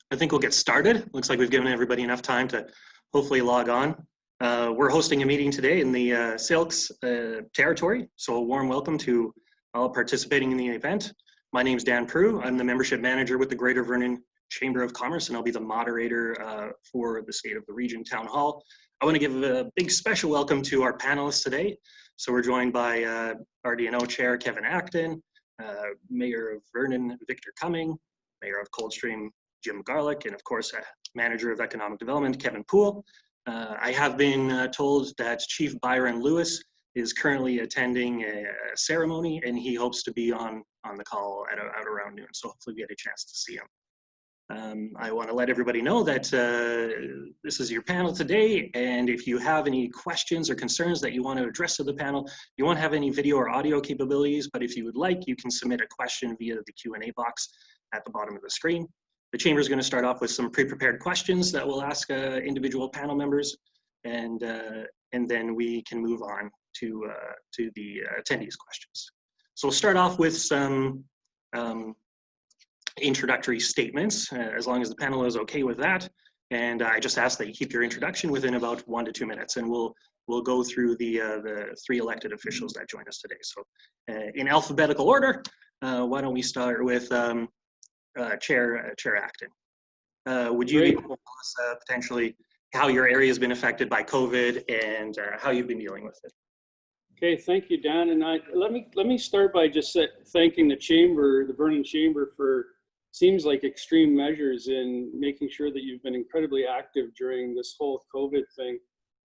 I think we'll get started. Looks like we've given everybody enough time to hopefully log on. We're hosting a meeting today in the Silks territory, so a warm welcome to all participating in the event. My name is Dan Prue. I'm the membership manager with the Greater Vernon Chamber of Commerce, and I'll be the moderator for the State of the Region Town Hall. I want to give a big special welcome to our panelists today. So we're joined by RDNO Chair Kevin Acton, Mayor of Vernon Victor Cumming, Mayor of Coldstream Jim Garlick, and of course, Manager of Economic Development Kevin Poole. I have been told that Chief Byron Lewis is currently attending a ceremony, and he hopes to be on the call at around noon. So hopefully we get a chance to see him. I want to let everybody know that this is your panel today, and if you have any questions or concerns that you want to address to the panel, you won't have any video or audio capabilities, but if you would like, you can submit a question via the Q&A box at the bottom of the screen. The Chamber is going to start off with some pre-prepared questions that we'll ask individual panel members, and then we can move on to the attendees' questions. So we'll start off with some introductory statements, as long as the panel is okay with that. And I just ask that you keep your introduction within about 1 to 2 minutes, and we'll go through the 3 elected officials that join us today. So in alphabetical order, why don't we start with Chair Acton. Would you be able to tell us potentially how your area has been affected by COVID and how you've been dealing with it? Okay, thank you, Dan. And let me start by just thanking the Chamber, the Vernon Chamber, for seems like extreme measures in making sure that you've been incredibly active during this whole COVID thing.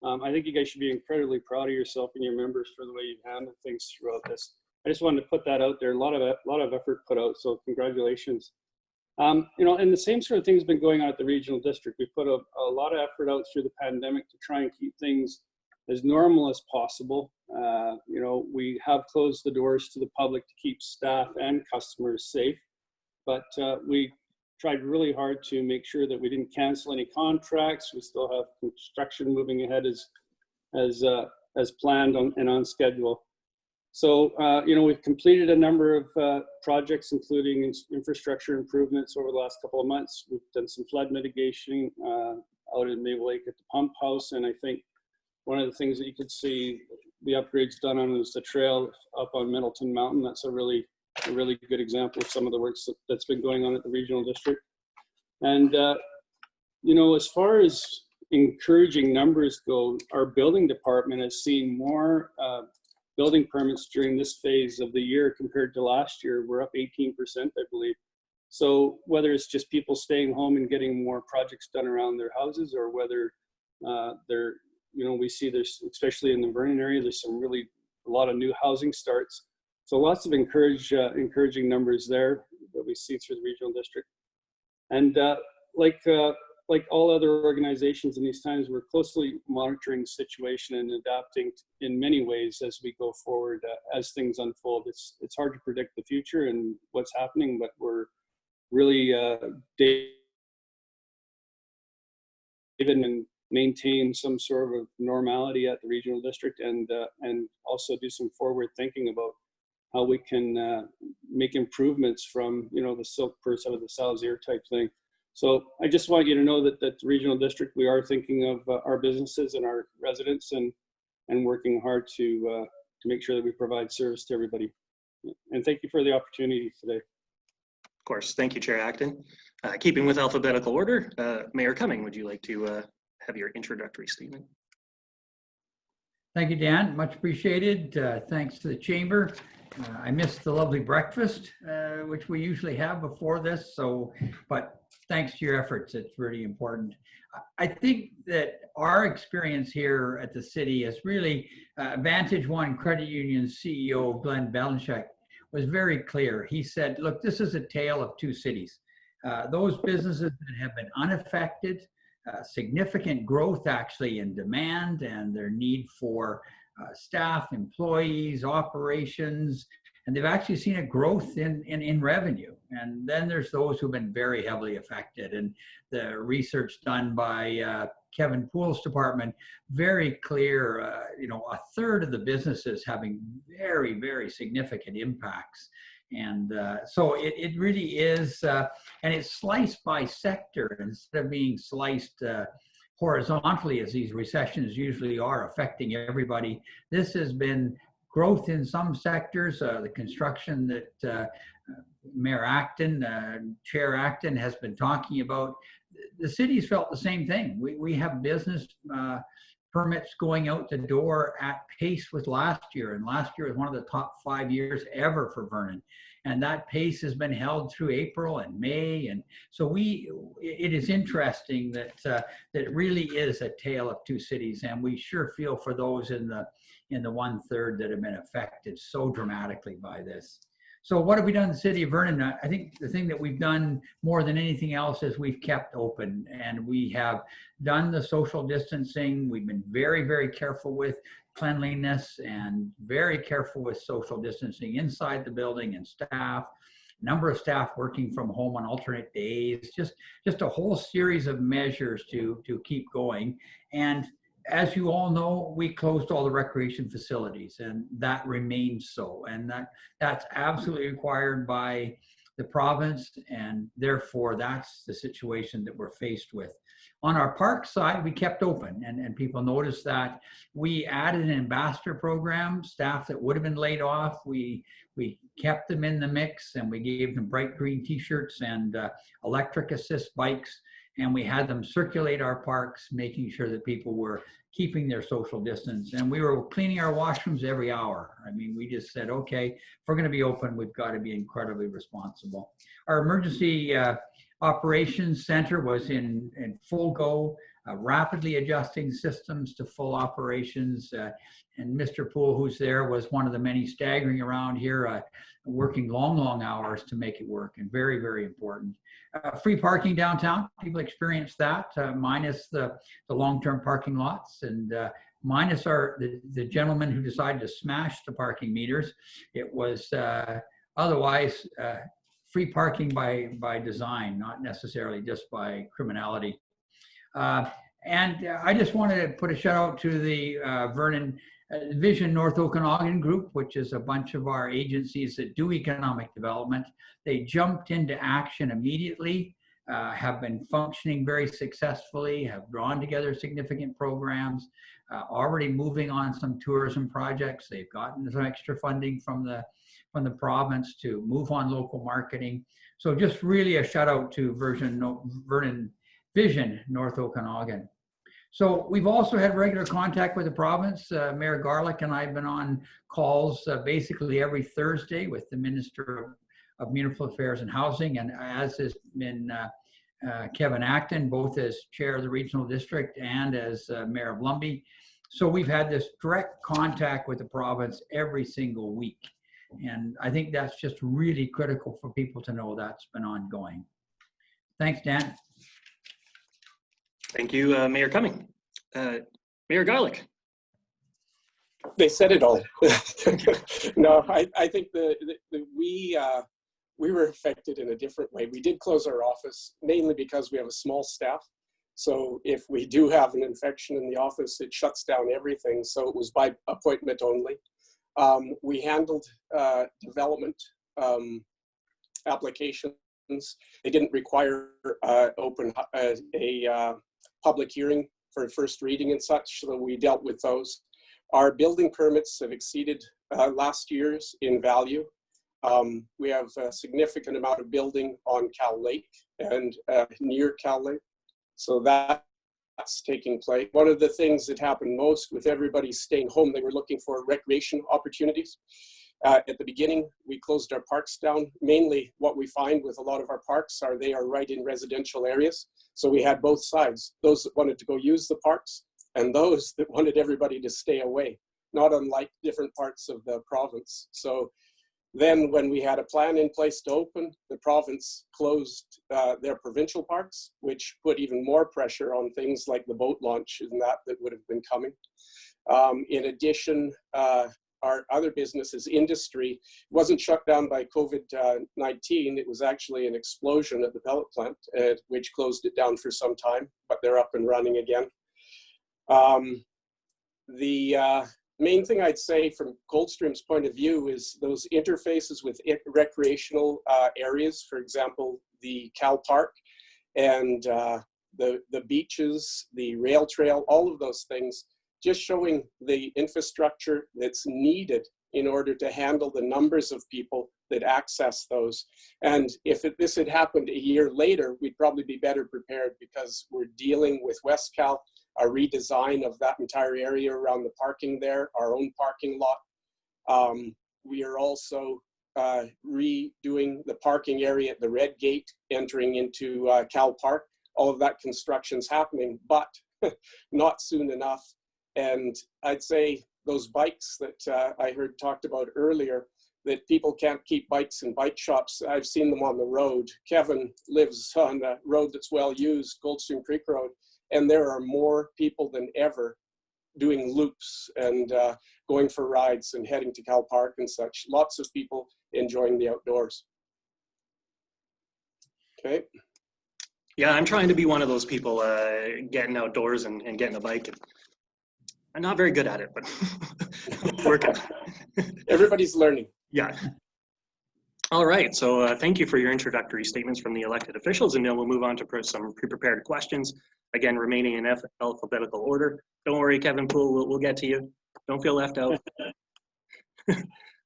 I think you guys should be incredibly proud of yourself and your members for the way you've handled things throughout this. I just wanted to put that out there. A lot of effort put out, so congratulations. You know, and the same sort of thing has been going on at the regional district. We put a lot of effort out through the pandemic to try and keep things as normal as possible. You know, we have closed the doors to the public to keep staff and customers safe, but we tried really hard to make sure that we didn't cancel any contracts. We still have construction moving ahead as planned and on schedule. So, you know, we've completed a number of projects, including infrastructure improvements over the last couple of months. We've done some flood mitigation out in Maple Lake at the pump house. And I think one of the things that you could see the upgrades done on is the trail up on Middleton Mountain. That's a really good example of some of the work that's been going on at the regional district. And, you know, as far as encouraging numbers go, our building department has seen more building permits during this phase of the year compared to last year. We're up 18%, I believe. So whether it's just people staying home and getting more projects done around their houses, or whether they're, you know, we see there's, especially in the Vernon area, there's a lot of new housing starts. So lots of encouraging numbers there that we see through the regional district. And like all other organizations in these times, we're closely monitoring the situation and adapting in many ways as we go forward, as things unfold. It's hard to predict the future and what's happening, but we're really and maintain some sort of normality at the regional district, and also do some forward thinking about how we can make improvements from, you know, the silk purse out of the sow's ear type thing. So I just want you to know that the regional district, we are thinking of our businesses and our residents, and working hard to make sure that we provide service to everybody. And thank you for the opportunity today. Of course, thank you, Chair Acton. Keeping with alphabetical order, Mayor Cumming, would you like to have your introductory statement? Thank you, Dan. Much appreciated. Thanks to the Chamber. I missed the lovely breakfast, which we usually have before this. But thanks to your efforts, it's really important. I think that our experience here at the city is really Vantage One Credit Union CEO Glenn Belenchek was very clear. He said, look, this is a tale of two cities. Those businesses that have been unaffected, significant growth actually in demand and their need for staff, employees, operations, and they've actually seen a growth in revenue. And then there's those who've been very heavily affected. And the research done by Kevin Poole's department, very clear, you know, a third of the businesses having very, very significant impacts And so it really is, and it's sliced by sector instead of being sliced horizontally as these recessions usually are, affecting everybody. This has been growth in some sectors, the construction that Mayor Acton, Chair Acton has been talking about. The city's felt the same thing. We have business permits going out the door at pace with last year, and last year was one of the top 5 years ever for Vernon. And that pace has been held through April and May, and so it is interesting that that it really is a tale of two cities, and we sure feel for those in the 1/3 that have been affected so dramatically by this. So what have we done in the city of Vernon? I think the thing that we've done more than anything else is we've kept open, and we have done the social distancing. We've been very, very careful with cleanliness and very careful with social distancing inside the building, and staff, number of staff working from home on alternate days, just a whole series of measures to keep going. And as you all know, we closed all the recreation facilities, and that remains so. And that's absolutely required by the province, and therefore that's the situation that we're faced with. On our park side, we kept open, and people noticed that. We added an ambassador program, staff that would have been laid off. We kept them in the mix, and we gave them bright green t-shirts and electric assist bikes. And we had them circulate our parks, making sure that people were keeping their social distance. And we were cleaning our washrooms every hour. I mean, we just said, okay, if we're going to be open, we've got to be incredibly responsible. Our emergency operations center was in full go, rapidly adjusting systems to full operations. And Mr. Poole, who's there, was one of the many staggering around here, working long hours to make it work, and very, very important. Free parking downtown, people experienced that, minus the long-term parking lots, and minus the gentleman who decided to smash the parking meters. It was otherwise free parking by design, not necessarily just by criminality. And I just wanted to put a shout out to the Vernon Vision North Okanagan group, which is a bunch of our agencies that do economic development. They jumped into action immediately, have been functioning very successfully, have drawn together significant programs, already moving on some tourism projects. They've gotten some extra funding from the province to move on local marketing. So just really a shout out to Vernon Vision North Okanagan. So we've also had regular contact with the province. Mayor Garlick and I have been on calls basically every Thursday with the Minister of Municipal Affairs and Housing, and as has been Kevin Acton, both as chair of the regional district and as mayor of Lumbee. So we've had this direct contact with the province every single week. And I think that's just really critical for people to know that's been ongoing. Thanks, Dan. Thank you, Mayor Cumming. Mayor Garlick. They said it all. No, I think we were affected in a different way. We did close our office, mainly because we have a small staff. So if we do have an infection in the office, it shuts down everything. So it was by appointment only. We handled development applications. They didn't require open a public hearing for first reading and such, so we dealt with those. Our building permits have exceeded last year's in value. We have a significant amount of building on Cal Lake and near Cal Lake, so that's taking place. One of the things that happened most with everybody staying home, they were looking for recreation opportunities. At the beginning, we closed our parks down. Mainly what we find with a lot of our parks are they are right in residential areas. So we had both sides, those that wanted to go use the parks and those that wanted everybody to stay away, not unlike different parts of the province. So then when we had a plan in place to open, the province closed their provincial parks, which put even more pressure on things like the boat launch and that would have been coming. In addition, our other businesses, industry, wasn't shut down by COVID-19. It was actually an explosion at the pellet plant, which closed it down for some time, but they're up and running again. main thing I'd say from Coldstream's point of view is those interfaces with recreational areas, for example, the Cal Park and the beaches, the rail trail, all of those things, just showing the infrastructure that's needed in order to handle the numbers of people that access those. And if this had happened a year later, we'd probably be better prepared because we're dealing with West Cal, a redesign of that entire area around the parking there, our own parking lot. We are also redoing the parking area at the Red Gate entering into Cal Park. All of that construction's happening, but not soon enough. And I'd say those bikes that I heard talked about earlier, that people can't keep bikes in bike shops. I've seen them on the road. Kevin lives on a road that's well used, Coldstream Creek Road, and there are more people than ever doing loops and going for rides and heading to Cal Park and such. Lots of people enjoying the outdoors. Okay. Yeah, I'm trying to be one of those people getting outdoors and getting a bike. I'm not very good at it, but working. Everybody's learning. Yeah. All right, so thank you for your introductory statements from the elected officials, and then we'll move on to some pre-prepared questions, again, remaining in alphabetical order. Don't worry, Kevin Poole, we'll get to you. Don't feel left out.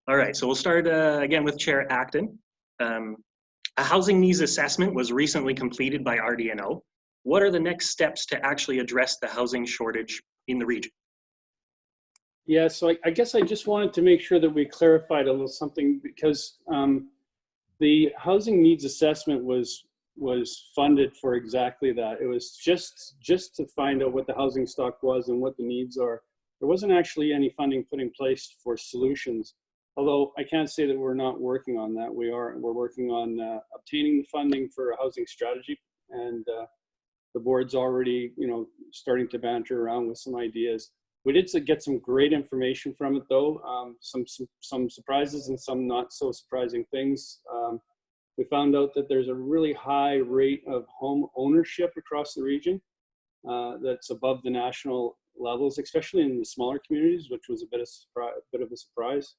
All right, so we'll start again with Chair Acton. A housing needs assessment was recently completed by RDNO. What are the next steps to actually address the housing shortage in the region? Yeah, so I guess I just wanted to make sure that we clarified a little something, because the housing needs assessment was funded for exactly that. It was just to find out what the housing stock was and what the needs are. There wasn't actually any funding put in place for solutions. Although I can't say that we're not working on that. We're working on obtaining the funding for a housing strategy, and the board's already, starting to banter around with some ideas. We did get some great information from it, though. Some surprises and some not so surprising things. We found out that there's a really high rate of home ownership across the region that's above the national levels, especially in the smaller communities, which was a bit of a surprise.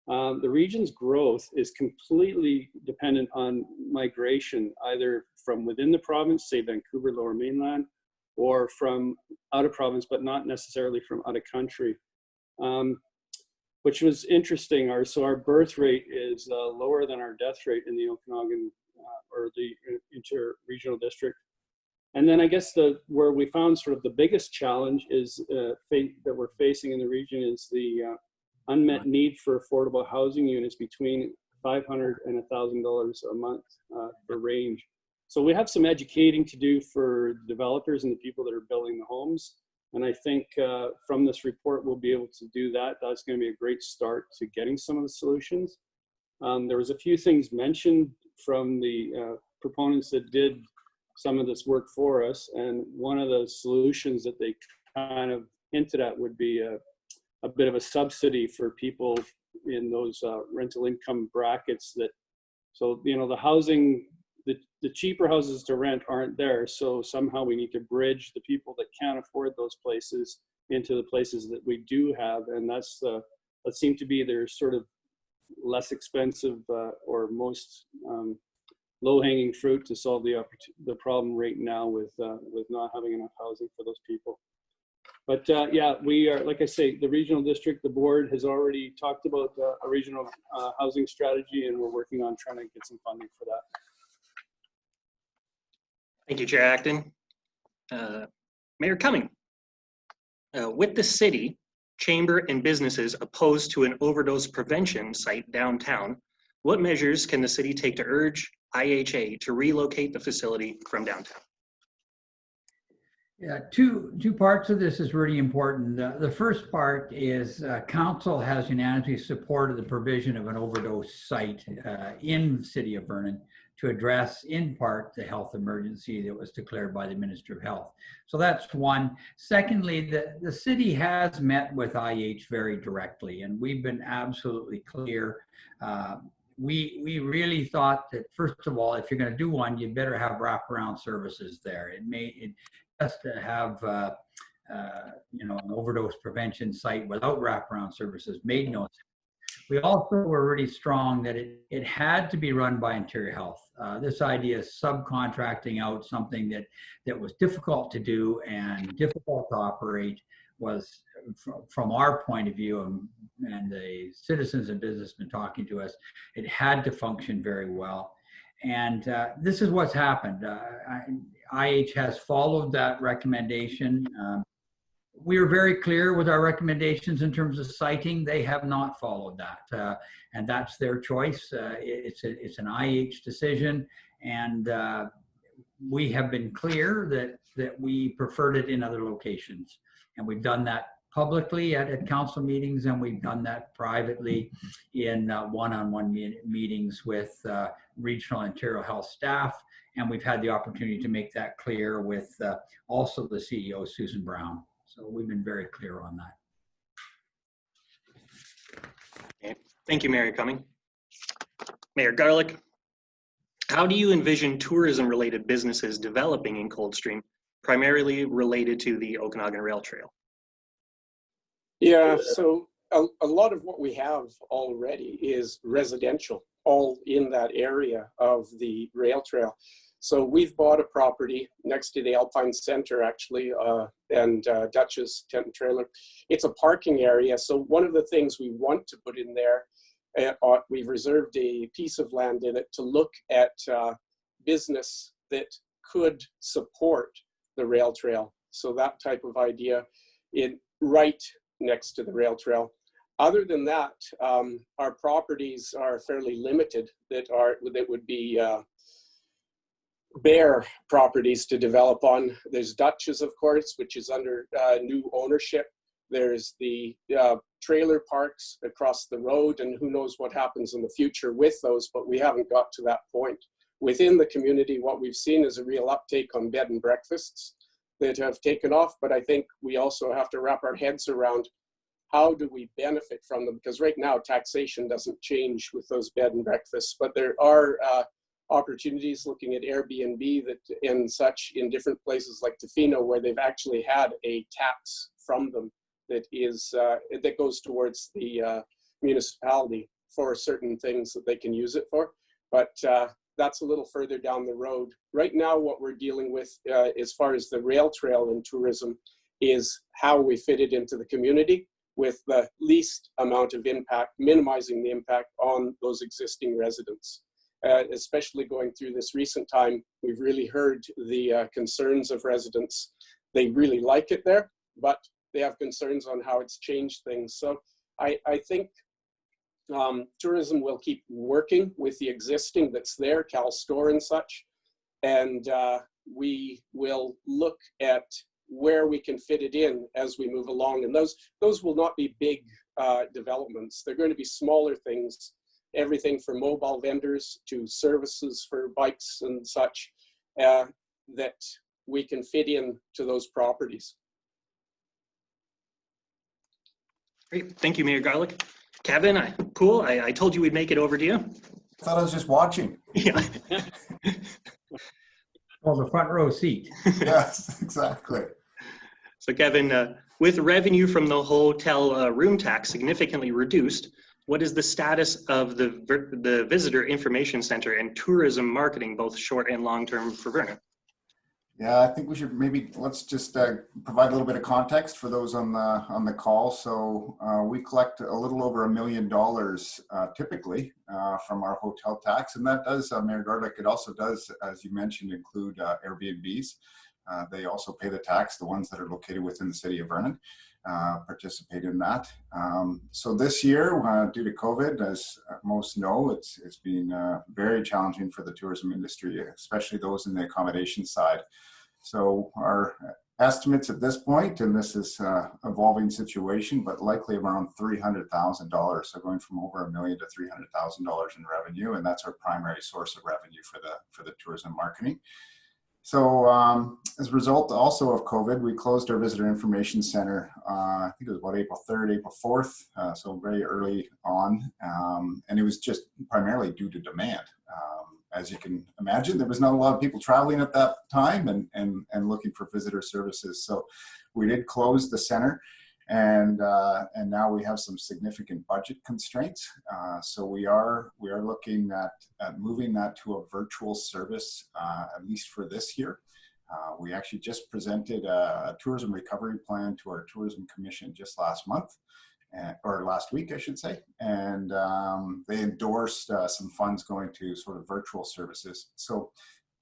The region's growth is completely dependent on migration, either from within the province, say Vancouver, Lower Mainland, or from out of province, but not necessarily from out of country, which was interesting. So our birth rate is lower than our death rate in the Okanagan or the inter-regional district. And then I guess where we found sort of the biggest challenge is that we're facing in the region is the unmet need for affordable housing units between $500 and $1,000 a month for range. So we have some educating to do for developers and the people that are building the homes. And I think from this report, we'll be able to do that. That's going to be a great start to getting some of the solutions. There was a few things mentioned from the proponents that did some of this work for us. And one of the solutions that they kind of hinted at would be a bit of a subsidy for people in those rental income brackets so the housing, the cheaper houses to rent aren't there. So somehow we need to bridge the people that can't afford those places into the places that we do have. And that seemed to be their sort of less expensive or most low-hanging fruit to solve the problem right now with not having enough housing for those people. But yeah, we are, like I say, the regional district, the board has already talked about a regional housing strategy, and we're working on trying to get some funding for that. Thank you, Chair Acton. Mayor Cumming, with the city, chamber, and businesses opposed to an overdose prevention site downtown, what measures can the city take to urge IHA to relocate the facility from downtown? Yeah, two parts of this is really important. The first part is council has unanimously supported the provision of an overdose site in the city of Vernon to address in part the health emergency that was declared by the Minister of Health. So that's one. Secondly, the city has met with IH very directly, and we've been absolutely clear. We really thought that, first of all, if you're going to do one, you better have wraparound services there. It just to have an overdose prevention site without wraparound services made no sense. We also were really strong that it had to be run by Interior Health. This idea of subcontracting out something that was difficult to do and difficult to operate was, from our point of view, and the citizens and businessmen talking to us, it had to function very well. And this is what's happened. IH has followed that recommendation. We were very clear with our recommendations in terms of siting. They have not followed that, and that's their choice. It's an IH decision, and we have been clear that we preferred it in other locations, and we've done that publicly at council meetings, and we've done that privately in one-on-one meetings with regional Ontario Health staff, and we've had the opportunity to make that clear with also the CEO, Susan Brown. So we've been very clear on that. Okay. Thank you, Mayor Cumming. Mayor Garlick, how do you envision tourism-related businesses developing in Coldstream, primarily related to the Okanagan Rail Trail? Yeah, so a lot of what we have already is residential, all in that area of the rail trail. So we've bought a property next to the Alpine Center, actually, and Dutch's Tent and Trailer. It's a parking area. So one of the things we want to put in there, we've reserved a piece of land in it to look at business that could support the rail trail. So that type of idea right next to the rail trail. Other than that, our properties are fairly limited that would be bare properties to develop on. There's Dutch's, of course, which is under new ownership. There's the trailer parks across the road, and who knows what happens in the future with those, but we haven't got to that point. Within the community, what we've seen is a real uptake on bed and breakfasts that have taken off, but I think we also have to wrap our heads around how do we benefit from them, because right now taxation doesn't change with those bed and breakfasts, but there are opportunities looking at Airbnb and such in different places like Tofino, where they've actually had a tax from them that goes towards the municipality for certain things that they can use it for. But that's a little further down the road. Right now, what we're dealing with as far as the rail trail and tourism is how we fit it into the community with the least amount of impact, minimizing the impact on those existing residents. Especially going through this recent time, we've really heard the concerns of residents. They really like it there, but they have concerns on how it's changed things. So I think tourism will keep working with the existing that's there, Cal Store and such, and we will look at where we can fit it in as we move along. And those will not be big developments. They're going to be smaller things, everything from mobile vendors to services for bikes and such that we can fit in to those properties. Great, thank you, Mayor Garlick. Kevin, Poole, I told you we'd make it over to you. I thought I was just watching. Yeah. Well, the front row seat. Yes, exactly. So Kevin, with revenue from the hotel room tax significantly reduced, what is the status of the Visitor Information Center and tourism marketing, both short and long term, for Vernon? Yeah, I think we should let's just provide a little bit of context for those on the call. So we collect a little over $1 million typically from our hotel tax, and that does, Mayor Garlick, it also does, as you mentioned, include Airbnbs. They also pay the tax, the ones that are located within the city of Vernon. Participate in that. So this year, due to COVID, as most know, it's been very challenging for the tourism industry, especially those in the accommodation side. So our estimates at this point, and this is an evolving situation, but likely around $300,000. So going from over $1 million to $300,000 in revenue, and that's our primary source of revenue for the tourism marketing. So as a result also of COVID, we closed our Visitor Information Center, I think it was about April 3rd, April 4th, so very early on. And it was just primarily due to demand. as you can imagine, there was not a lot of people traveling at that time and looking for visitor services. So we did close the center, and now we have some significant budget constraints. So we are looking at moving that to a virtual service, at least for this year. We actually just presented a tourism recovery plan to our tourism commission just last month, or last week, I should say, and they endorsed some funds going to sort of virtual services. So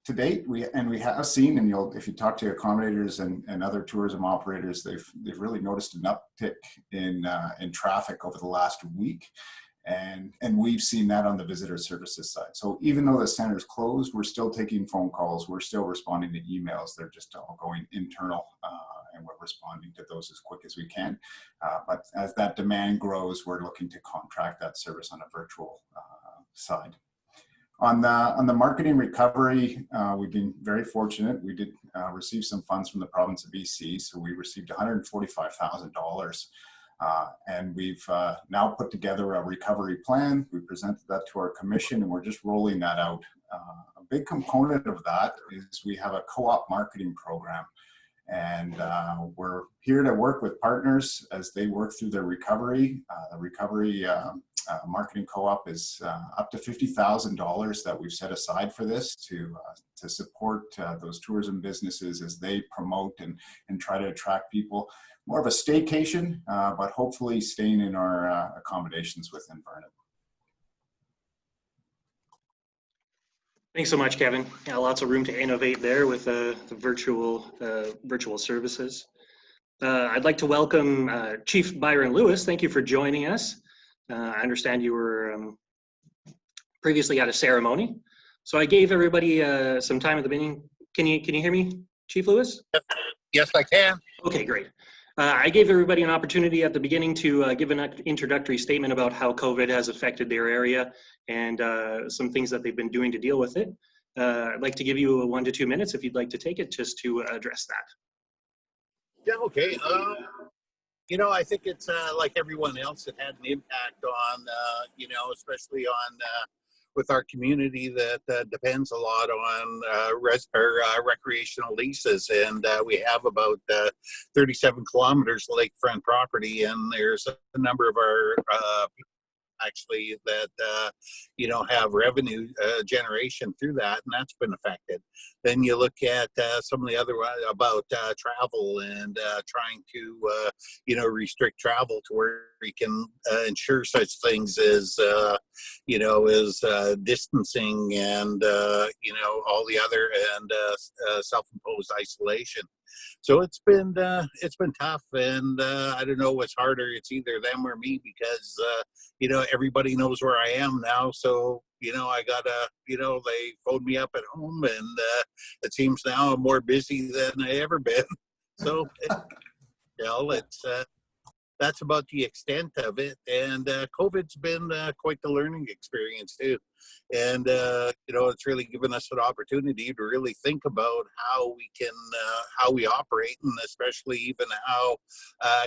to date, we have seen, and if you talk to accommodators and other tourism operators, they've really noticed an uptick in traffic over the last week. And we've seen that on the visitor services side. So even though the center is closed, we're still taking phone calls. We're still responding to emails. They're just all going internal, and we're responding to those as quick as we can. But as that demand grows, we're looking to contract that service on a virtual side. On the marketing recovery, we've been very fortunate. We did receive some funds from the province of BC. So we received $145,000. And we've now put together a recovery plan. We presented that to our commission, and we're just rolling that out. A big component of that is we have a co-op marketing program, and we're here to work with partners as they work through their recovery. The recovery marketing co-op is up to $50,000 that we've set aside for this to support those tourism businesses as they promote and try to attract people. More of a staycation, but hopefully staying in our accommodations within Vernon. Thanks so much, Kevin. Yeah, lots of room to innovate there with the virtual services. I'd like to welcome Chief Byron Lewis. Thank you for joining us. I understand you were previously at a ceremony. So I gave everybody some time at the beginning. Can you hear me, Chief Lewis? Yes, I can. Okay, great. I gave everybody an opportunity at the beginning to give an introductory statement about how COVID has affected their area and some things that they've been doing to deal with it. I'd like to give you 1 to 2 minutes if you'd like to take it just to address that. Yeah, okay. You know, I think it's like everyone else, it had an impact on, you know, especially on with our community that depends a lot on recreational leases. And we have about 37 kilometers of lakefront property, and there's a number of our actually that you know, have revenue generation through that, and that's been affected. Then you look at some of the other about travel and trying to you know, restrict travel to where we can ensure such things as you know, as distancing and you know, all the other, and self-imposed isolation. So it's been tough, and I don't know what's harder. It's either them or me, because you know, everybody knows where I am now. So you know, I gotta, you know, they phoned me up at home, and it seems now I'm more busy than I ever been. So you know, it's that's about the extent of it. And COVID's been quite the learning experience too. And, you know, it's really given us an opportunity to really think about how we can, how we operate, and especially even how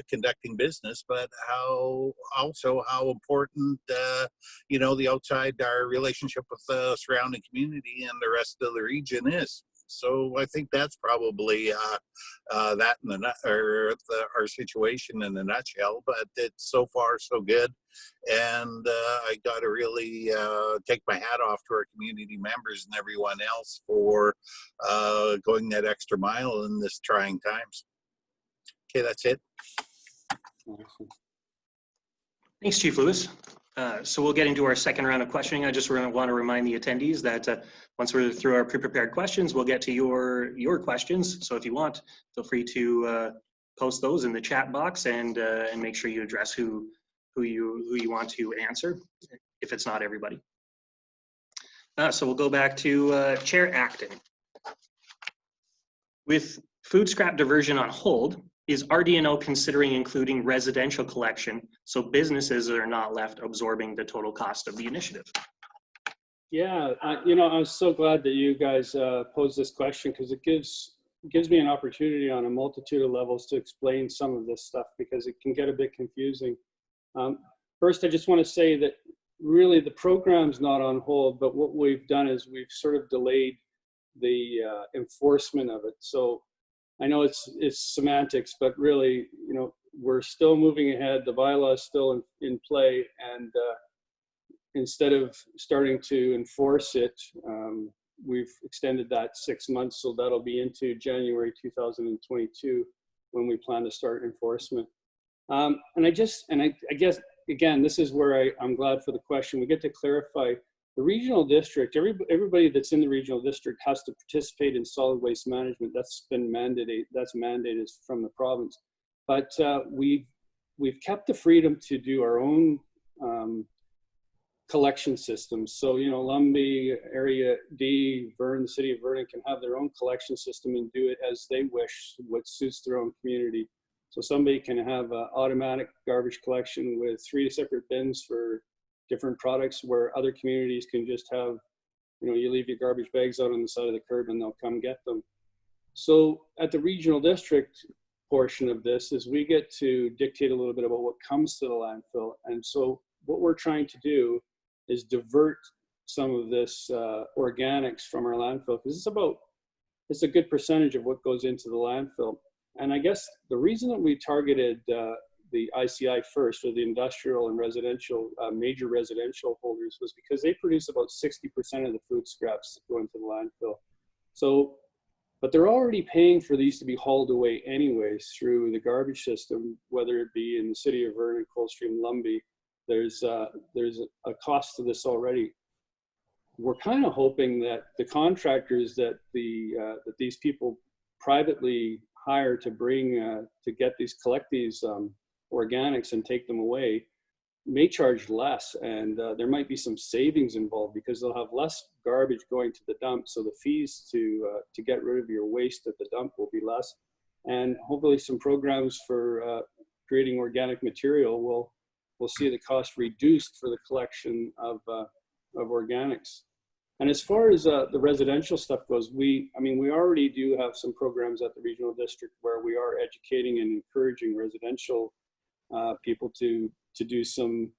conducting business, but how also how important, you know, the outside, our relationship with the surrounding community and the rest of the region is. So I think that's probably that in our situation in a nutshell. But it's so far so good, and I got to really take my hat off to our community members and everyone else for going that extra mile in this trying times. Okay, that's it. Thanks, Chief Lewis. So we'll get into our second round of questioning. I just want to remind the attendees that once we're through our pre-prepared questions, we'll get to your questions. So if you want, feel free to post those in the chat box and make sure you address who you want to answer, if it's not everybody. So we'll go back to Chair Acton. With food scrap diversion on hold, is RDNO considering including residential collection so businesses are not left absorbing the total cost of the initiative? Yeah, you know, I was so glad that you guys posed this question, because it gives me an opportunity on a multitude of levels to explain some of this stuff, because it can get a bit confusing. First, I just want to say that really the program's not on hold, but what we've done is we've sort of delayed the enforcement of it. So I know it's semantics, but really, you know, we're still moving ahead. The bylaw is still in play, and instead of starting to enforce it, we've extended that 6 months, so that'll be into January 2022 when we plan to start enforcement. And I guess, again, this is where I'm glad for the question. We get to clarify the regional district. Everybody that's in the regional district has to participate in solid waste management. That's been mandated. That's mandated from the province. But we've kept the freedom to do our own collection systems. So, you know, Lumby, Area D, Vernon, the city of Vernon can have their own collection system and do it as they wish, what suits their own community. So somebody can have an automatic garbage collection with 3 separate bins for different products, where other communities can just have, you know, you leave your garbage bags out on the side of the curb and they'll come get them. So at the regional district portion of this is we get to dictate a little bit about what comes to the landfill. And so what we're trying to do is divert some of this organics from our landfill, because it's a good percentage of what goes into the landfill. And I guess the reason that we targeted the ICI first, or the industrial and residential, major residential holders, was because they produce about 60% of the food scraps that go into the landfill. So, but they're already paying for these to be hauled away anyways through the garbage system, whether it be in the city of Vernon, Coldstream, Lumby. There's a cost to this already. We're kind of hoping that the contractors that that these people privately hire to bring collect these organics and take them away may charge less, and there might be some savings involved because they'll have less garbage going to the dump. So the fees to get rid of your waste at the dump will be less, and hopefully some programs for creating organic material will see the cost reduced for the collection of organics. And as far as the residential stuff goes, we already do have some programs at the regional district where we are educating and encouraging residential people to do some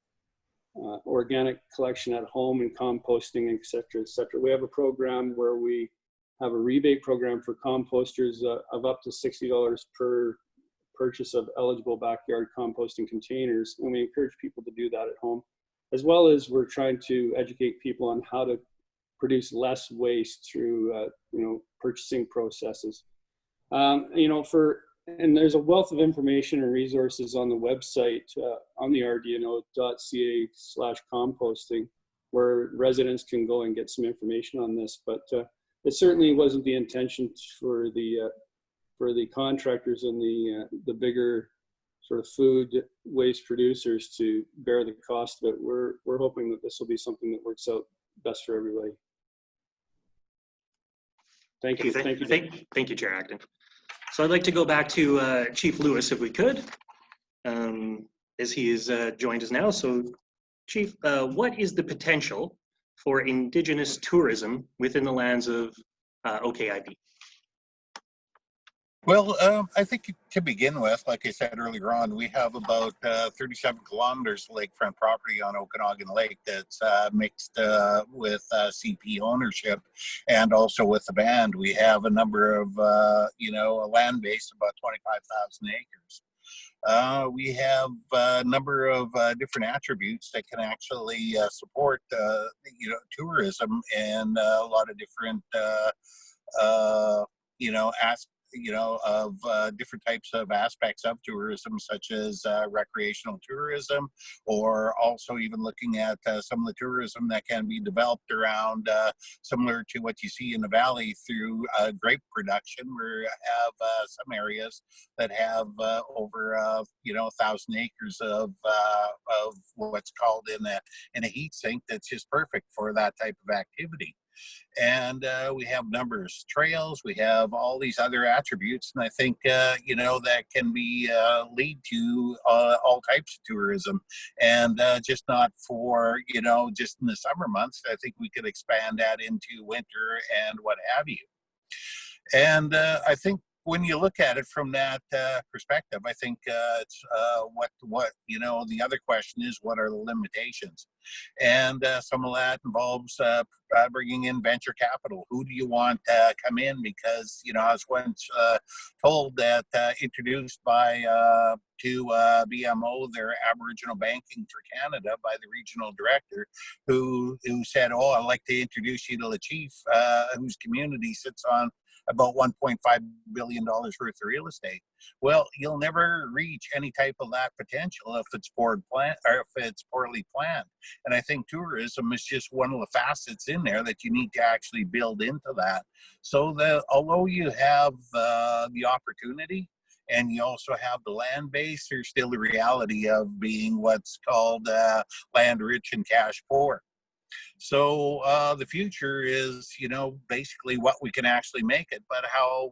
organic collection at home and composting, et cetera, et cetera. We have a program where we have a rebate program for composters of up to $60 per purchase of eligible backyard composting containers, and we encourage people to do that at home, as well as we're trying to educate people on how to produce less waste through purchasing processes. And there's a wealth of information and resources on the website on the rdno.ca/composting, where residents can go and get some information on this. But it certainly wasn't the intention for the contractors and the bigger sort of food waste producers to bear the cost of it. We're hoping that this will be something that works out best for everybody. Thank you. Thank you, Chair Acton. So I'd like to go back to Chief Lewis, if we could, as he is joined us now. So Chief, what is the potential for Indigenous tourism within the lands of OKIP? Well, I think to begin with, like I said earlier on, we have about 37 kilometers of lakefront property on Okanagan Lake that's mixed with CP ownership and also with the band. We have a number of, a land base of about 25,000 acres. We have a number of different attributes that can actually support, tourism and a lot of different, different types of aspects of tourism, such as recreational tourism, or also even looking at some of the tourism that can be developed around, similar to what you see in the valley through grape production, where you have some areas that have over 1,000 acres of what's called in a heat sink that's just perfect for that type of activity. And we have numbers, trails, we have all these other attributes, and I think, that can be lead to all types of tourism, and just not for, just in the summer months. I think we could expand that into winter and what have you. And I think when you look at it from that perspective, I think it's what the other question is, what are the limitations? And some of that involves bringing in venture capital. Who do you want to come in? Because I was once told that introduced by to BMO, their Aboriginal Banking for Canada, by the regional director, who said, "Oh, I'd like to introduce you to the chief, whose community sits on about $1.5 billion worth of real estate." Well, you'll never reach any type of that potential if it's poorly planned. And I think tourism is just one of the facets in there that you need to actually build into that. So that although you have the opportunity and you also have the land base, there's still the reality of being what's called land rich and cash poor. So the future is, basically what we can actually make it, but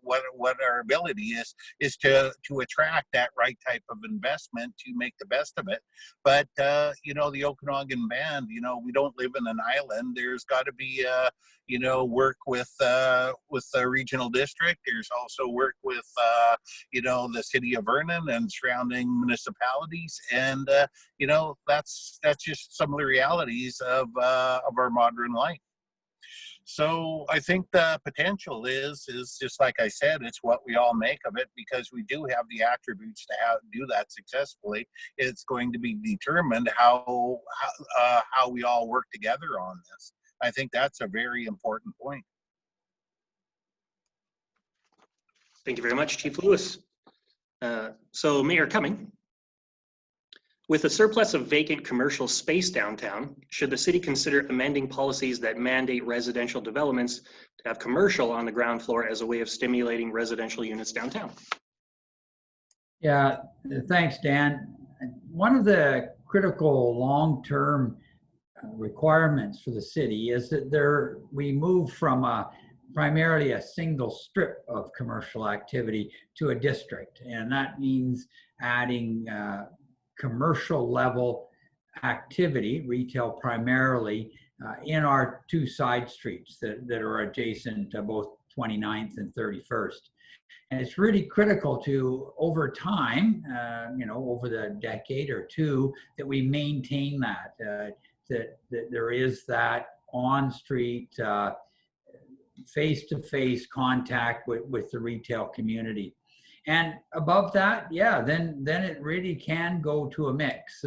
what our ability is to attract that right type of investment to make the best of it. But the Okanagan band, we don't live in an island. There's got to be work with the regional district. There's also work with the city of Vernon and surrounding municipalities, and that's just some of the realities of our modern life. So I think the potential is just like I said, it's what we all make of it, because we do have the attributes to do that successfully. It's going to be determined how we all work together on this. I think that's a very important point. Thank you very much, Chief Lewis. So Mayor Cumming, with a surplus of vacant commercial space downtown, should the city consider amending policies that mandate residential developments to have commercial on the ground floor as a way of stimulating residential units downtown? Yeah, thanks, Dan. One of the critical long-term requirements for the city is that we move from primarily a single strip of commercial activity to a district, and that means adding commercial level activity, retail primarily, in our two side streets that are adjacent to both 29th and 31st. And it's really critical to, over time, over the decade or two, that we maintain that there is that on-street, face-to-face contact with the retail community. And above that, yeah, then it really can go to a mix.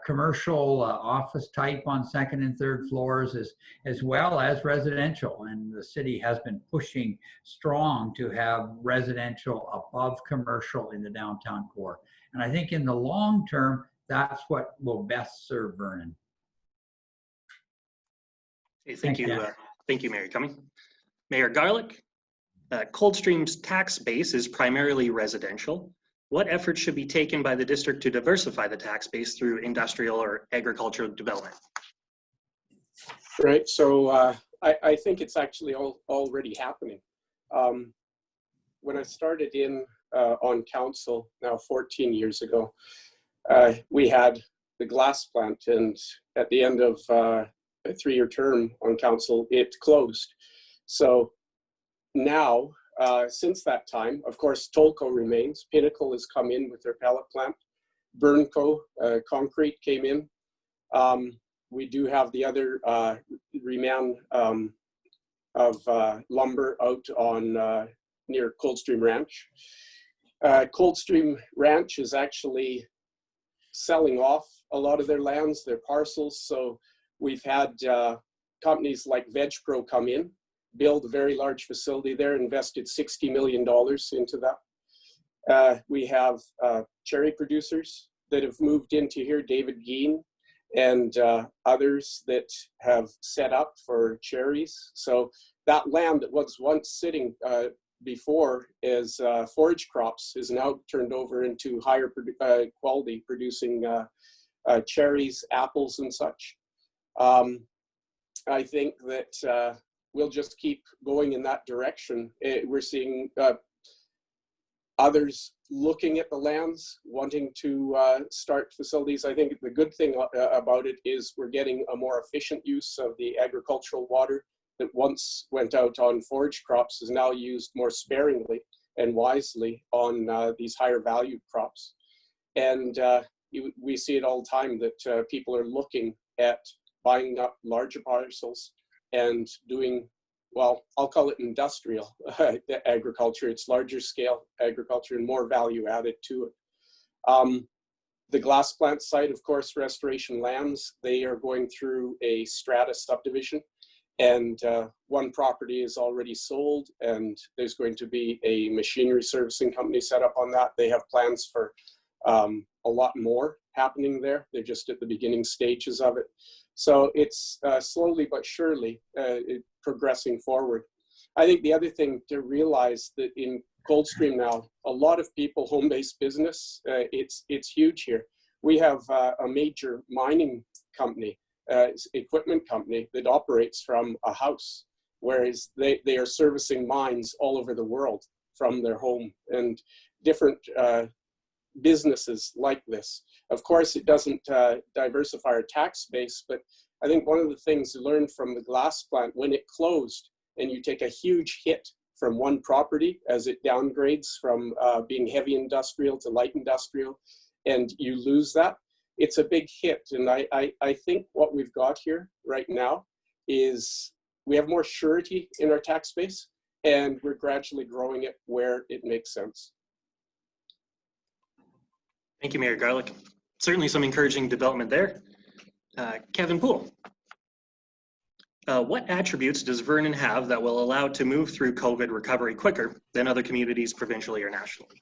Commercial office type on second and third floors, as well as residential. And the city has been pushing strong to have residential above commercial in the downtown core. And I think in the long term, that's what will best serve Vernon. Okay, thank you, Mayor Cumming. Mayor Garlick, Coldstream's tax base is primarily residential. What efforts should be taken by the district to diversify the tax base through industrial or agricultural development? Right, so I think it's actually already happening. When I started on council now 14 years ago, we had the glass plant, and at the end of a 3-year term on council, it closed. So now, since that time, of course, Tolco remains. Pinnacle has come in with their pellet plant. Burnco Concrete came in. We do have the other reman of lumber out on near Coldstream Ranch. Coldstream Ranch is actually selling off a lot of their lands, their parcels. So we've had companies like VegPro come in, build a very large facility there, invested $60 million into that. We have cherry producers that have moved into here, David Geen and others that have set up for cherries. So that land that was once sitting before as forage crops is now turned over into higher quality, producing cherries, apples, and such. I think that we'll just keep going in that direction. We're seeing others looking at the lands, wanting to start facilities. I think the good thing about it is we're getting a more efficient use of the agricultural water that once went out on forage crops is now used more sparingly. and wisely on these higher valued crops. And we see it all the time that people are looking at buying up larger parcels and doing, well, I'll call it industrial agriculture. It's larger scale agriculture and more value added to it. The glass plant site, of course, Restoration Lands, they are going through a strata subdivision, and one property is already sold, and there's going to be a machinery servicing company set up on that. They have plans for a lot more happening there. They're just at the beginning stages of it. So it's slowly but surely progressing forward. I think the other thing to realize that in Coldstream now, a lot of people, home-based business, it's huge here. We have a major mining company, equipment company that operates from a house, whereas they are servicing mines all over the world from their home, and different businesses like this. Of course, it doesn't diversify our tax base, but I think one of the things learned from the glass plant, when it closed and you take a huge hit from one property as it downgrades from being heavy industrial to light industrial, and you lose that, it's a big hit. And I think what we've got here right now is we have more surety in our tax base, and we're gradually growing it where it makes sense. Thank you, Mayor Garlick. Certainly some encouraging development there. Kevin Poole, what attributes does Vernon have that will allow it to move through COVID recovery quicker than other communities provincially or nationally?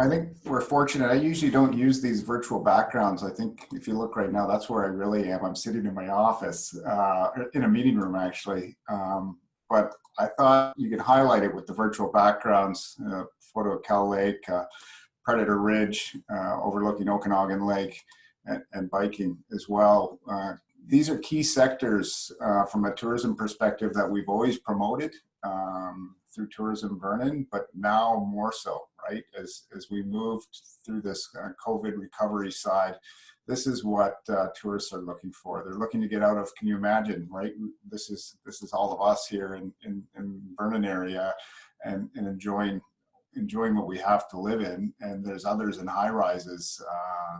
I think we're fortunate. I usually don't use these virtual backgrounds. I think if you look right now, that's where I really am. I'm sitting in my office, in a meeting room actually. But I thought you could highlight it with the virtual backgrounds, photo of Cal Lake, Predator Ridge, overlooking Okanagan Lake, and biking as well. These are key sectors from a tourism perspective that we've always promoted through Tourism Vernon, but now more so, right? As we moved through this COVID recovery side, this is what tourists are looking for. They're looking to get out of, can you imagine, right? This is all of us here in Vernon area and enjoying what we have to live in, and there's others in high rises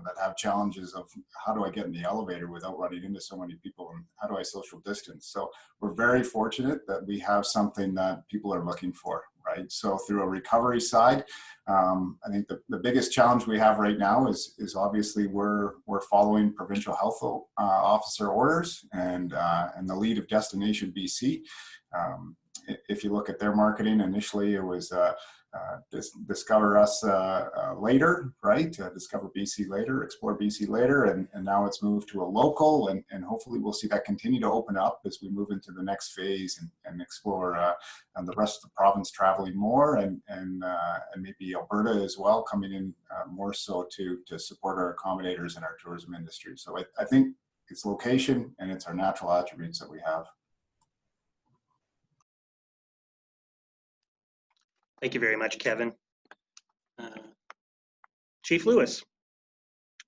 that have challenges of how do I get in the elevator without running into so many people, and how do I social distance. So we're very fortunate that we have something that people are looking for, right? So through a recovery side, I think the biggest challenge we have right now is obviously we're following provincial health officer orders and the lead of Destination BC. If you look at their marketing, initially it was discover us later, right? Discover BC later, explore BC later, and now it's moved to a local, and hopefully we'll see that continue to open up as we move into the next phase and explore and the rest of the province traveling more, and maybe Alberta as well coming in more so to support our accommodators and our tourism industry. So I think it's location and it's our natural attributes that we have. Thank you very much, Kevin. Chief Lewis,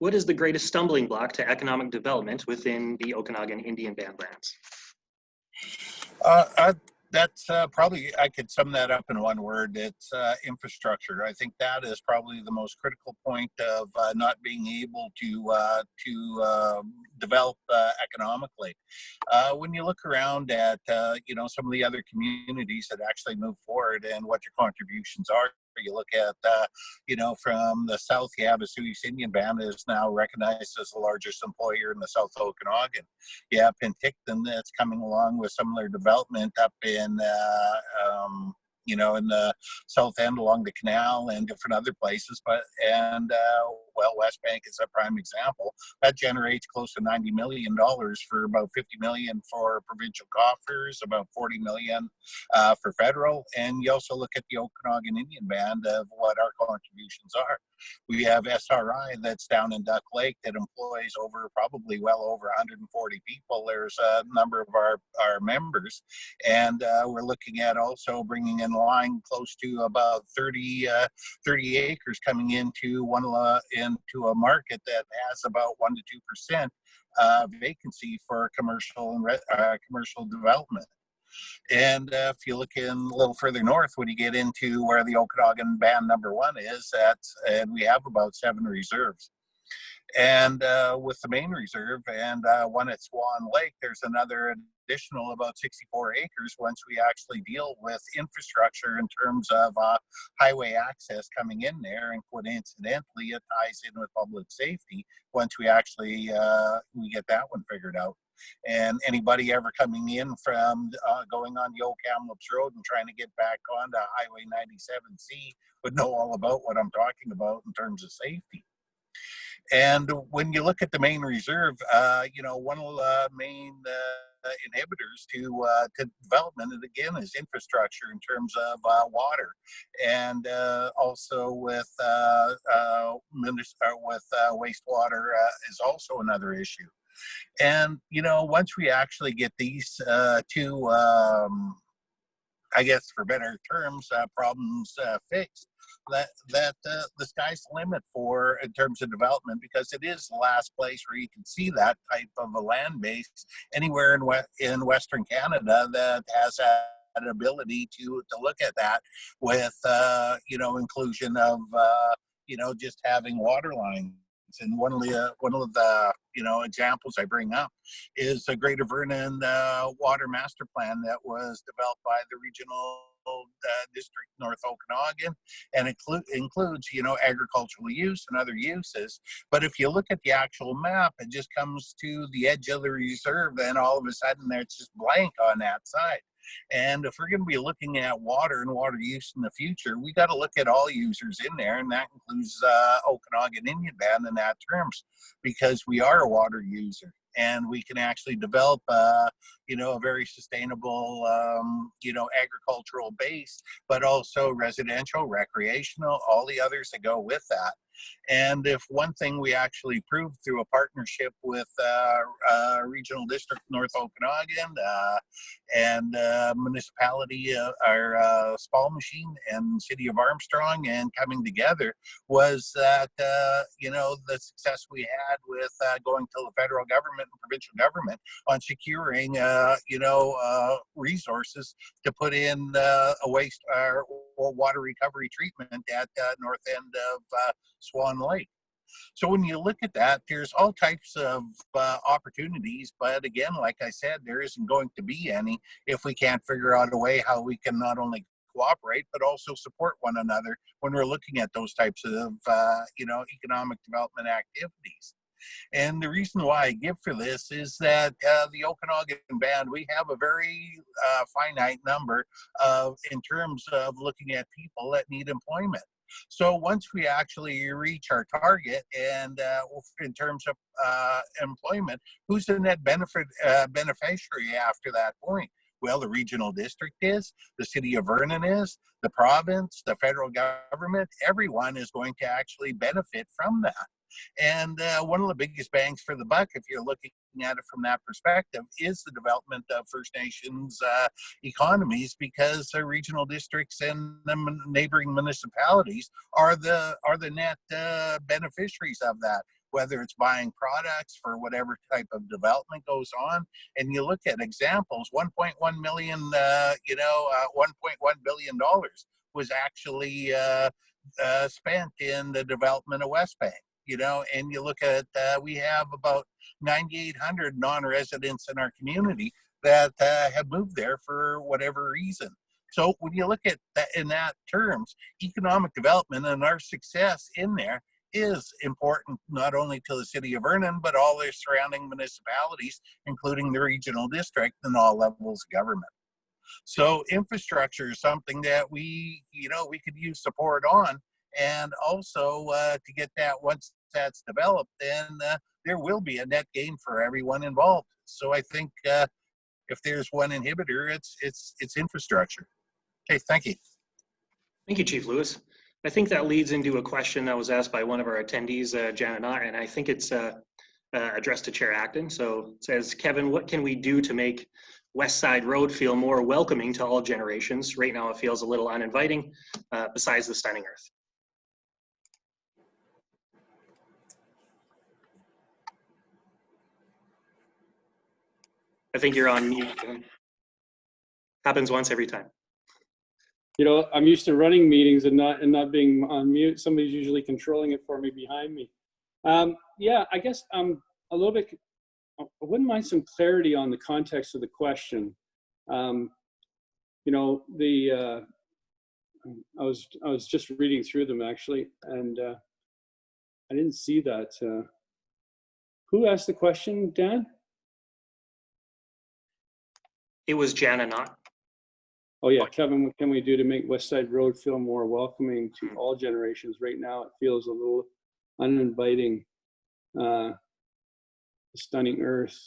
what is the greatest stumbling block to economic development within the Okanagan Indian Band lands? That's probably, I could sum that up in one word. It's infrastructure. I think that is probably the most critical point of not being able to develop economically. When you look around at some of the other communities that actually move forward and what your contributions are, you look at from the south, you have the Sioux Indian Band is now recognized as the largest employer in the South Okanagan. You have Penticton that's coming along with similar development up in in the south end along the canal and different other places. West Bank is a prime example. That generates close to $90 million for about $50 million for provincial coffers, about $40 million for federal. And you also look at the Okanagan Indian Band of what our contributions are. We have SRI that's down in Duck Lake that employs probably well over 140 people. There's a number of our members, and we're looking at also bringing in line close to about 30 acres coming into a market that has about 1 to 2% vacancy for commercial development. And if you look in a little further north, when you get into where the Okanagan band #1 is, and we have about 7 reserves. And with the main reserve and one at Swan Lake, there's another additional about 64 acres once we actually deal with infrastructure in terms of highway access coming in there. And coincidentally, it ties in with public safety once we actually we get that one figured out. And anybody ever coming in from going on the Old Kamloops Road and trying to get back onto Highway 97C would know all about what I'm talking about in terms of safety. And when you look at the main reserve, you know, one of the main inhibitors to development, and again, is infrastructure in terms of water, and also with wastewater is also another issue. And you know, once we actually get these two, I guess for better terms, problems fixed, that the sky's the limit for in terms of development, because it is the last place where you can see that type of a land base anywhere in Western Canada that has an ability to look at that with you know, inclusion of you know, just having water lines. And one of the you know, examples I bring up is the Greater Vernon Water Master Plan that was developed by the Regional District North Okanagan, and includes, you know, agricultural use and other uses. But if you look at the actual map, it just comes to the edge of the reserve, and all of a sudden there's just blank on that side. And if we're going to be looking at water and water use in the future, we got to look at all users in there, and that includes Okanagan Indian Band in that terms, because we are a water user, and we can actually develop, you know, a very sustainable, you know, agricultural base, but also residential, recreational, all the others that go with that. And if one thing we actually proved through a partnership with Regional District North Okanagan and municipality, our Spall Machine and City of Armstrong, and coming together, was that, you know, the success we had with going to the federal government and provincial government on securing, you know, resources to put in a waste or water recovery treatment at north end of Swan Lake. So when you look at that, there's all types of opportunities, but again, like I said, there isn't going to be any if we can't figure out a way how we can not only cooperate, but also support one another when we're looking at those types of, you know, economic development activities. And the reason why I give for this is that the Okanagan Band, we have a very finite number of, in terms of looking at people that need employment. So once we actually reach our target, and in terms of employment, who's the net beneficiary after that point? Well, the regional district is, the city of Vernon is, the province, the federal government, everyone is going to actually benefit from that. And one of the biggest bangs for the buck, if you're looking at it from that perspective, is the development of First Nations economies, because the regional districts and the neighboring municipalities are the net beneficiaries of that, whether it's buying products for whatever type of development goes on. And you look at examples, 1.1 million, you know, $1.1 billion was actually spent in the development of West Bank. You know, and you look at, we have about 9,800 non-residents in our community that have moved there for whatever reason. So when you look at that in that terms, economic development and our success in there is important, not only to the city of Vernon, but all their surrounding municipalities, including the regional district and all levels of government. So infrastructure is something that we, you know, we could use support on. And also to get that, once that's developed, then there will be a net gain for everyone involved. So I think if there's one inhibitor, it's infrastructure. Okay, thank you. Thank you, Chief Lewis. I think that leads into a question that was asked by one of our attendees, Janet, and I think it's addressed to Chair Acton. So it says, Kevin, what can we do to make West Side Road feel more welcoming to all generations? Right now it feels a little uninviting, besides the stunning earth. I think you're on mute. Happens once every time. You know, I'm used to running meetings and not being on mute. Somebody's usually controlling it for me behind me. Yeah, I guess I'm a little bit, I wouldn't mind some clarity on the context of the question. You know, I was just reading through them actually, and I didn't see that. Who asked the question, Dan? It was Jana, not. Oh yeah, Kevin, what can we do to make West Side Road feel more welcoming to all generations? Right now, it feels a little uninviting. Stunning earth.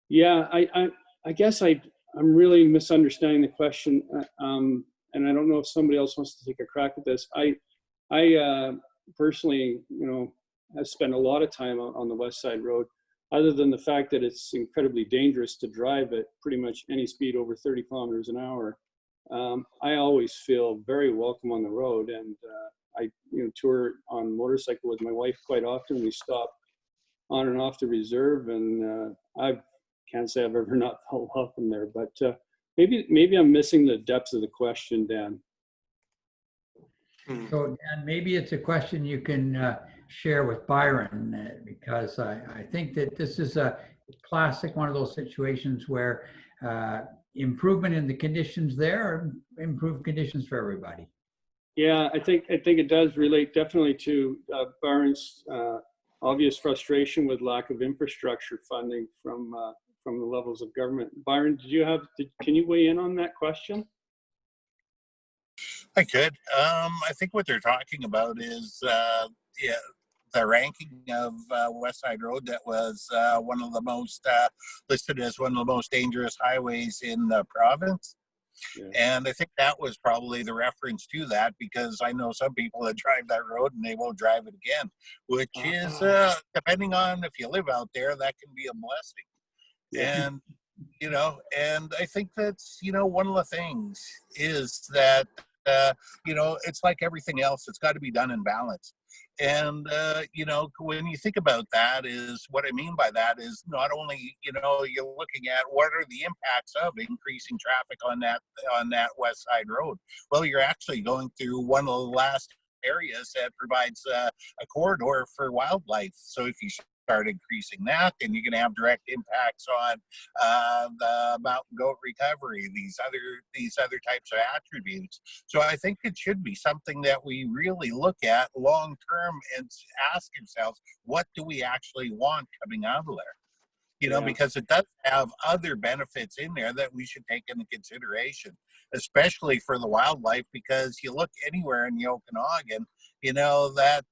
Yeah, I guess I'm really misunderstanding the question, and I don't know if somebody else wants to take a crack at this. I personally, you know, have spent a lot of time on the West Side Road, other than the fact that it's incredibly dangerous to drive at pretty much any speed over 30 kilometers an hour. I always feel very welcome on the road, and I tour on motorcycle with my wife quite often. We stop on and off the reserve, and I can't say I've ever not felt welcome there, but maybe I'm missing the depth of the question, Dan. So Dan, maybe it's a question you can share with Byron, because I think that this is a classic one of those situations where improvement in the conditions there are improved conditions for everybody. Yeah, I think it does relate definitely to Byron's obvious frustration with lack of infrastructure funding from the levels of government. Byron, can you weigh in on that question? I could. I think what they're talking about is the ranking of West Side Road that was one of the most listed as one of the most dangerous highways in the province. Yeah. And I think that was probably the reference to that, because I know some people that drive that road and they won't drive it again, which is, depending on if you live out there, that can be a blessing. Yeah. And, you know, and I think that's, you know, one of the things is that, you know, it's like everything else, it's got to be done in balance. And, you know, when you think about that, is what I mean by that is not only, you know, you're looking at what are the impacts of increasing traffic on that West Side Road. Well, you're actually going through one of the last areas that provides a corridor for wildlife. So if you start increasing that, then you're going to have direct impacts on the mountain goat recovery, these other types of attributes. So I think it should be something that we really look at long term and ask ourselves, what do we actually want coming out of there? You know, because it does have other benefits in there that we should take into consideration, especially for the wildlife, because you look anywhere in the Okanagan, you know, that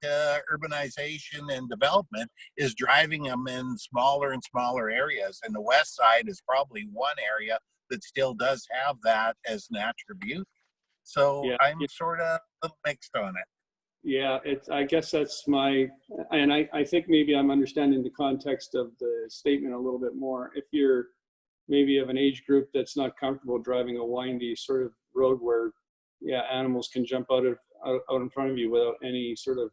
urbanization and development is driving them in smaller and smaller areas. And the West Side is probably one area that still does have that as an attribute. So I'm sort of a little mixed on it. Yeah, I guess that's my, and I think maybe I'm understanding the context of the statement a little bit more. If you're maybe of an age group that's not comfortable driving a windy sort of road where, animals can jump out in front of you without any sort of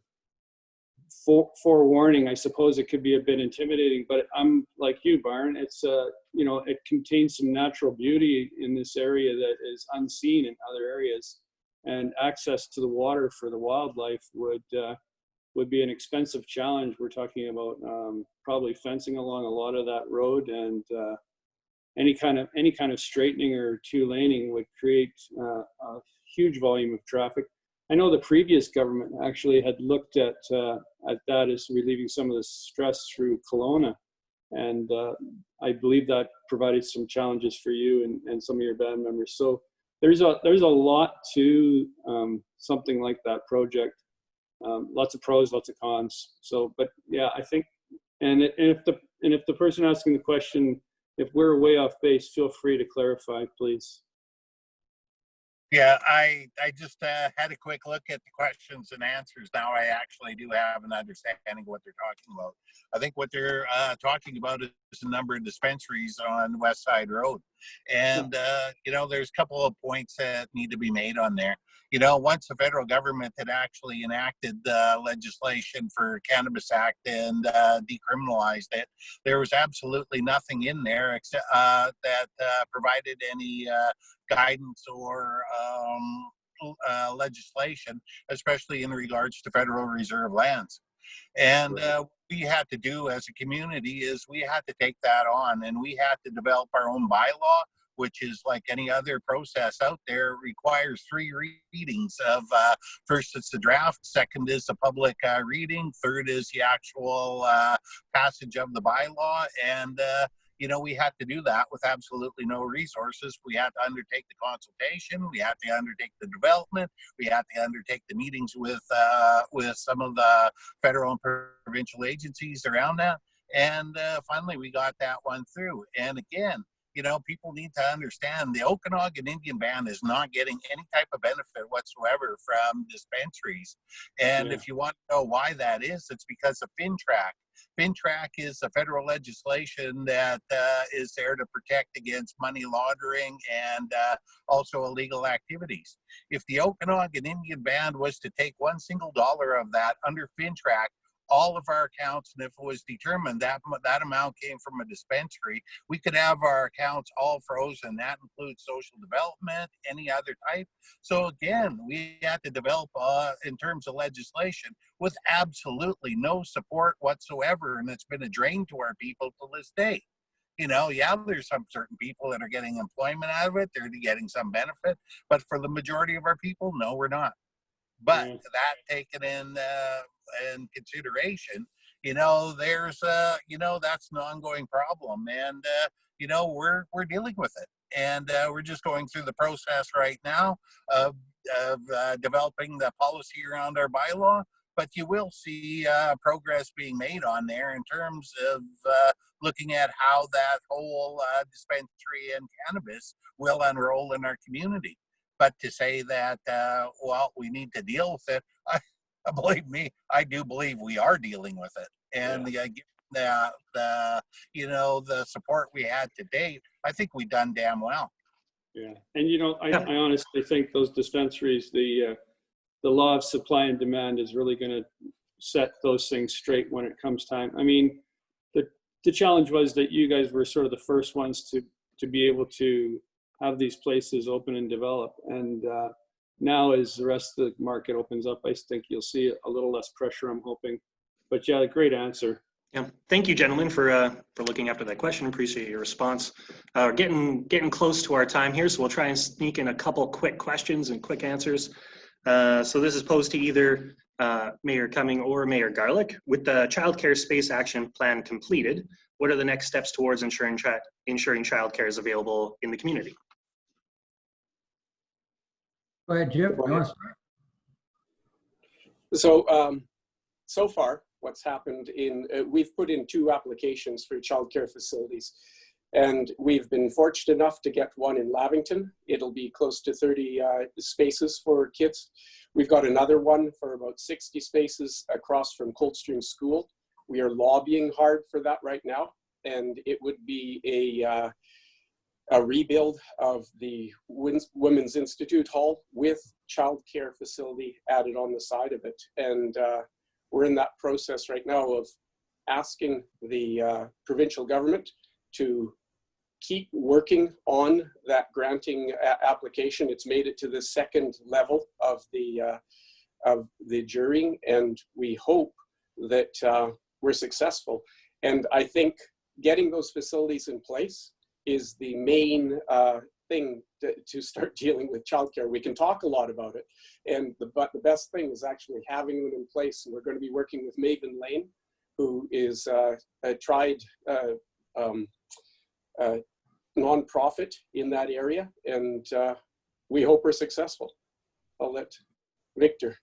forewarning, I suppose it could be a bit intimidating. But I'm like you, Byron. It's you know, it contains some natural beauty in this area that is unseen in other areas. And access to the water for the wildlife would be an expensive challenge. We're talking about probably fencing along a lot of that road, and any kind of straightening or two-laning would create a huge volume of traffic. I know the previous government actually had looked at that as relieving some of the stress through Kelowna, and I believe that provided some challenges for you and some of your band members. So there's a lot to something like that project. Lots of pros, lots of cons. So, but yeah, I think, and if the person asking the question, if we're way off base, feel free to clarify, please. Yeah, I just had a quick look at the questions and answers. Now I actually do have an understanding of what they're talking about. I think what they're talking about is the number of dispensaries on West Side Road. And, there's a couple of points that need to be made on there. Once the federal government had actually enacted legislation for Cannabis Act and decriminalized it, there was absolutely nothing in there except that provided any guidance or legislation, especially in regards to Federal Reserve lands. And what we had to do as a community is we had to take that on, and we had to develop our own bylaw, which is like any other process out there, requires 3 readings of, first it's the draft, second is the public reading, third is the actual passage of the bylaw. And, we had to do that with absolutely no resources. We had to undertake the consultation, we had to undertake the development, we had to undertake the meetings with some of the federal and provincial agencies around that. And finally, we got that one through. And again, people need to understand the Okanagan Indian Band is not getting any type of benefit whatsoever from dispensaries. And if you want to know why that is, it's because of FinTrack. FinTrack is a federal legislation that is there to protect against money laundering and also illegal activities. If the Okanagan Indian Band was to take $1 single of that under FinTrack, all of our accounts, and if it was determined that amount came from a dispensary, we could have our accounts all frozen. That includes social development, any other type. So again, we had to develop in terms of legislation with absolutely no support whatsoever, and it's been a drain to our people to this day. There's some certain people that are getting employment out of it, they're getting some benefit, but for the majority of our people, no, we're not. But that taken in consideration, there's that's an ongoing problem, and we're dealing with it, and we're just going through the process right now of developing the policy around our bylaw. But you will see progress being made on there in terms of looking at how that whole dispensary and cannabis will unroll in our community. But to say that, we need to deal with it, believe me, I do believe we are dealing with it. And the support we had to date, I think we've done damn well. Yeah, and I honestly think those dispensaries, the law of supply and demand is really going to set those things straight when it comes time. I mean, the challenge was that you guys were sort of the first ones to be able to have these places open and develop. And now as the rest of the market opens up, I think you'll see a little less pressure, I'm hoping. But yeah, great answer. Yeah, thank you, gentlemen, for looking after that question. Appreciate your response. We're getting close to our time here, so we'll try and sneak in a couple quick questions and quick answers. So this is posed to either Mayor Cumming or Mayor Garlick. With the childcare space action plan completed, what are the next steps towards ensuring childcare is available in the community? Go ahead, Jim. You want to So, so far, what's happened we've put in 2 applications for childcare facilities, and we've been fortunate enough to get one in Lavington. It'll be close to 30 spaces for kids. We've got another one for about 60 spaces across from Coldstream School. We are lobbying hard for that right now, and it would be a rebuild of the Women's Institute Hall with childcare facility added on the side of it. And we're in that process right now of asking the provincial government to keep working on that granting application. It's made it to the 2nd level of the jury, and we hope that we're successful. And I think getting those facilities in place is the main thing to start dealing with childcare. We can talk a lot about it, but the best thing is actually having them in place. And we're going to be working with Maven Lane, who is a tried nonprofit in that area, and we hope we're successful. I'll let Victor.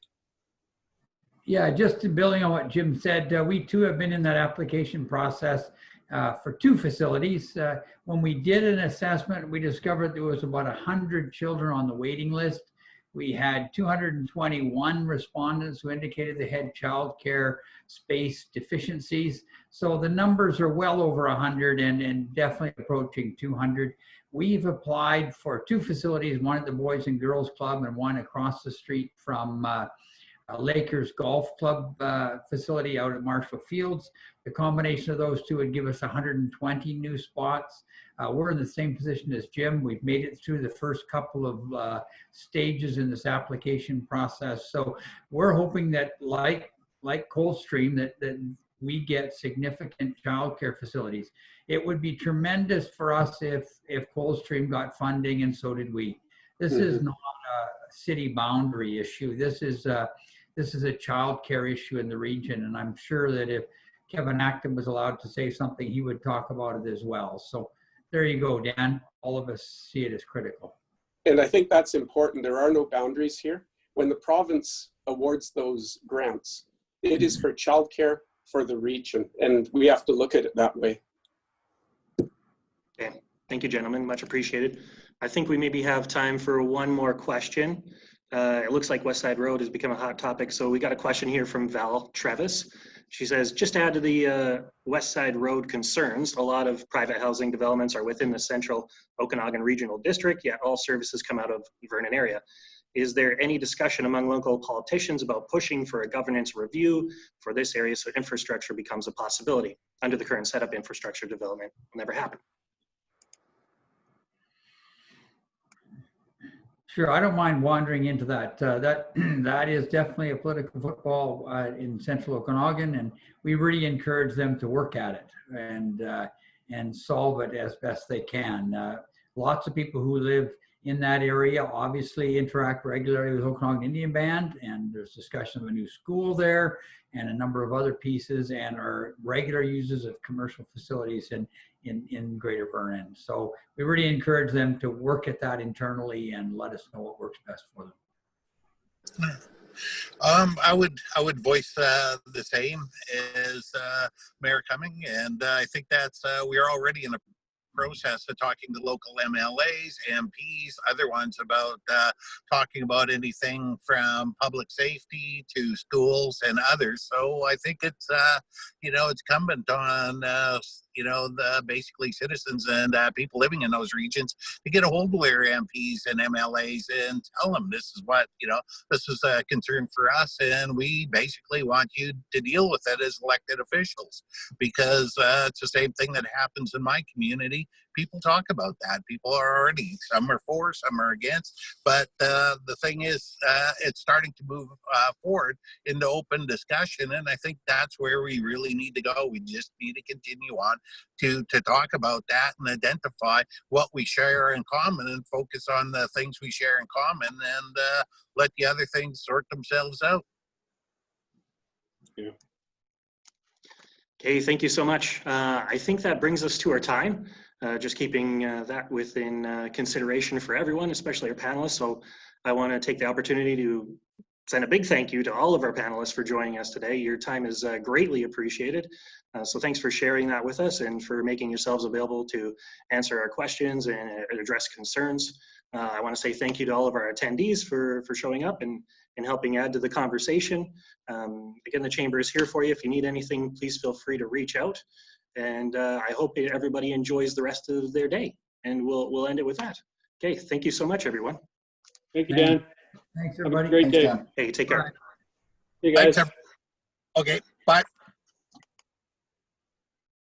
Yeah, just building on what Jim said, we too have been in that application process for 2 facilities. When we did an assessment, we discovered there was about 100 children on the waiting list. We had 221 respondents who indicated they had childcare space deficiencies. So the numbers are well over 100 and definitely approaching 200. we've applied for 2 facilities, one at the Boys and Girls Club and one across the street from Lakers Golf Club facility out at Marshall Fields. The combination of those 2 would give us 120 new spots. We're in the same position as Jim. We've made it through the first couple of stages in this application process. So we're hoping that like Coldstream, that we get significant childcare facilities. It would be tremendous for us if Coldstream got funding, and so did we. This is not a city boundary issue. This is a child care issue in the region, and I'm sure that if Kevin Acton was allowed to say something, he would talk about it as well. So there you go, Dan. All of us see it as critical. And I think that's important. There are no boundaries here. When the province awards those grants, it is for childcare for the region, and we have to look at it that way. Okay, thank you, gentlemen. Much appreciated. I think we maybe have time for one more question. It looks like West Side Road has become a hot topic, so we got a question here from Val Trevis. She says, just to add to the West Side Road concerns, a lot of private housing developments are within the central Okanagan Regional District, yet all services come out of Vernon area. Is there any discussion among local politicians about pushing for a governance review for this area so infrastructure becomes a possibility? Under the current setup, infrastructure development will never happen. Sure, I don't mind wandering into that. That is definitely a political football in central Okanagan, and we really encourage them to work at it and solve it as best they can. Lots of people who live in that area obviously interact regularly with Okanagan Indian Band, and there's discussion of a new school there and a number of other pieces, and are regular users of commercial facilities in Greater Vernon. So we really encourage them to work at that internally and let us know what works best for them. I would voice the same as Mayor Cumming, and I think that's we are already in a process of talking to local MLAs, MPs, other ones about talking about anything from public safety to schools and others. So I think it's it's incumbent on the basically citizens and people living in those regions to get a hold of their MPs and MLAs and tell them this is what this is a concern for us, and we basically want you to deal with it as elected officials, because it's the same thing that happens in my community. People talk about that. People are already, some are for, some are against, but the thing is, it's starting to move forward into open discussion, and I think that's where we really need to go. We just need to continue on to talk about that and identify what we share in common and focus on the things we share in common, and let the other things sort themselves out. Yeah. Okay, thank you so much. I think that brings us to our time. Just keeping that within consideration for everyone, especially our panelists. So I want to take the opportunity to send a big thank you to all of our panelists for joining us today. Your time is greatly appreciated. So thanks for sharing that with us and for making yourselves available to answer our questions and address concerns. I want to say thank you to all of our attendees for showing up and helping add to the conversation. Again, the Chamber is here for you. If you need anything, please feel free to reach out. And I hope everybody enjoys the rest of their day. And we'll end it with that. Okay, thank you so much, everyone. Thank you, Dan. Thanks, Have a everybody. great Thanks, day. Dan. Hey, take care. Hey, guys. Thanks, okay, bye.